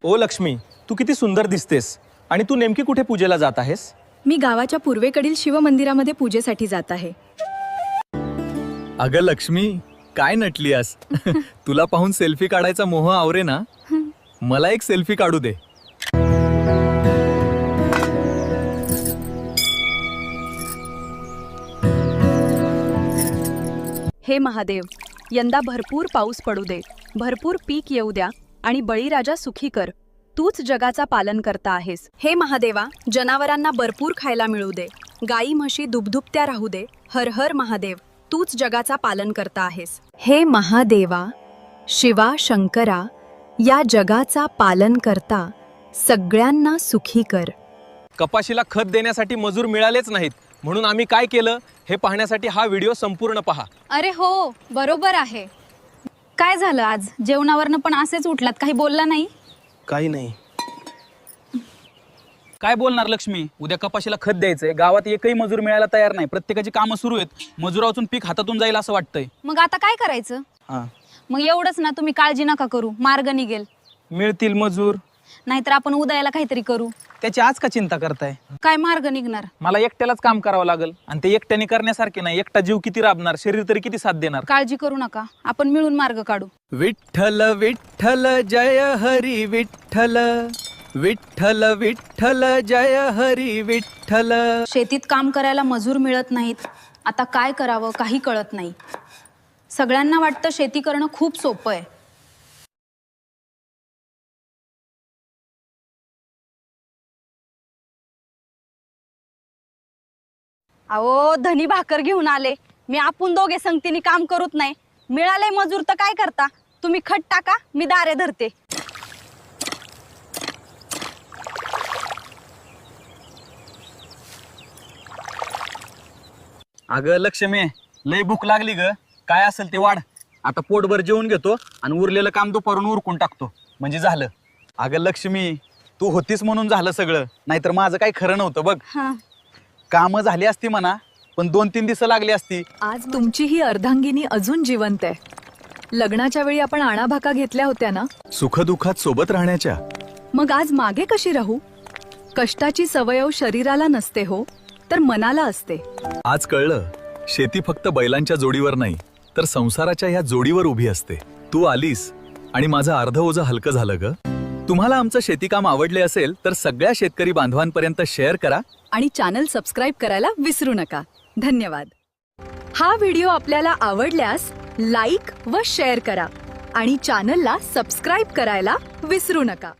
ओ लक्ष्मी, तू किती सुंदर दिसतेस आणि तू नेमकी कुठे पूजेला जात आहेस? मी गावाच्या पूर्वेकडील शिवमंदिरामध्ये पूजेसाठी जात आहे. अगं लक्ष्मी, काय नटलीयास? तुला पाहून सेल्फी काढायचा मोह आवरे ना. मला एक सेल्फी काढू दे. हे महादेव, यंदा भरपूर पाऊस पडू दे, भरपूर पीक येऊ द्या आणि बळीराजा सुखी कर. तूच जगाचा पालन करता आहेस. हे महादेवा, जनावरांना भरपूर खायला मिळू दे, गाई म्हशी दुबदुबत्या राहू दे. हर हर महादेव, तूच जगाचा पालन करता आहेस. हे महादेवा, शिवा शंकरा, या जगाचा पालन करता सगळ्यांना सुखी कर. कपाशीला खत देण्यासाठी मजूर मिळालेच नाहीत, म्हणून आम्ही काय केलं हे पाहण्यासाठी हा व्हिडिओ संपूर्ण पहा. अरे हो, बरोबर आहे. काय झालं आज जेवणावरनं पण असेच उठलात, काही बोलला नाही? काही नाही. काय बोलणार लक्ष्मी, उद्या कपाशीला खत द्यायचंय, गावात एकही मजूर मिळायला तयार नाही, प्रत्येकाची कामं सुरू आहेत, मजुरावरून पीक हातातून जाईल असं वाटतंय. मग आता काय करायचं? मग एवढंच ना, तुम्ही काळजी नका करू, मार्ग निघेल. मिळतील मजूर, नाहीतर आपण उद्याला काहीतरी करू. त्याची आज का चिंता करताय? काय मार्ग निघणार? मला एकट्यालाच काम करावं लागेल, आणि ते एकट्याने करण्यासारखे नाही. एकटा जीव किती राबणार, शरीर तरी किती साथ देणार. काळजी करू नका, आपण मिळून मार्ग काढू. विठ्ठल विठ्ठल जय हरी विठ्ठल, विठ्ठल विठ्ठल जय हरी विठ्ठल. शेतीत काम करायला मजूर मिळत नाहीत, आता काय करावं काही कळत नाही. सगळ्यांना वाटतं शेती करणं खूप सोपं आहे. अहो, धनी भाकर घेऊन आले मी. आपण दोघे संगतीने काम करूत नाही. मिळाले मजूर तर काय करता तुम्ही? खट टाका, मी दारे धरते. अगं लक्ष्मी, लय भूक लागली ग. काय असेल ते वाढ, आता पोटभर जेवून घेतो आणि उरलेलं काम दुपारून उरकून टाकतो, म्हणजे झालं. अगं लक्ष्मी, तू होतीस म्हणून झालं सगळं, नाहीतर माझं काही खरं नव्हतं बघ. कामं झाली असती म्हणा, पण 2-3 दिवस लागली असती. आज तुमची ही अर्धांगिनी अजून जिवंत आहे. लग्नाच्या वेळी आपण आणाभाका घेतल्या होत्या ना, सुखदुःखात सोबत राहण्याच्या. मग आज मागे कशी राहू? कष्टाची सवय शरीराला नसते हो, तर मनाला असते. आज कळलं, शेती फक्त बैलांच्या जोडीवर नाही, तर संसाराच्या ह्या जोडीवर उभी असते. तू आलीस आणि माझं अर्ध ओझं हलकं झालं ग. तुम्हाला आमचं शेतीकाम आवडले असेल तर सगळ्या शेतकरी बांधवांपर्यंत शेअर करा आणि चॅनल सबस्क्राईब करायला विसरू नका. धन्यवाद. हा व्हिडिओ आपल्याला आवडल्यास लाईक व शेअर करा आणि चॅनलला सबस्क्राईब करायला विसरू नका.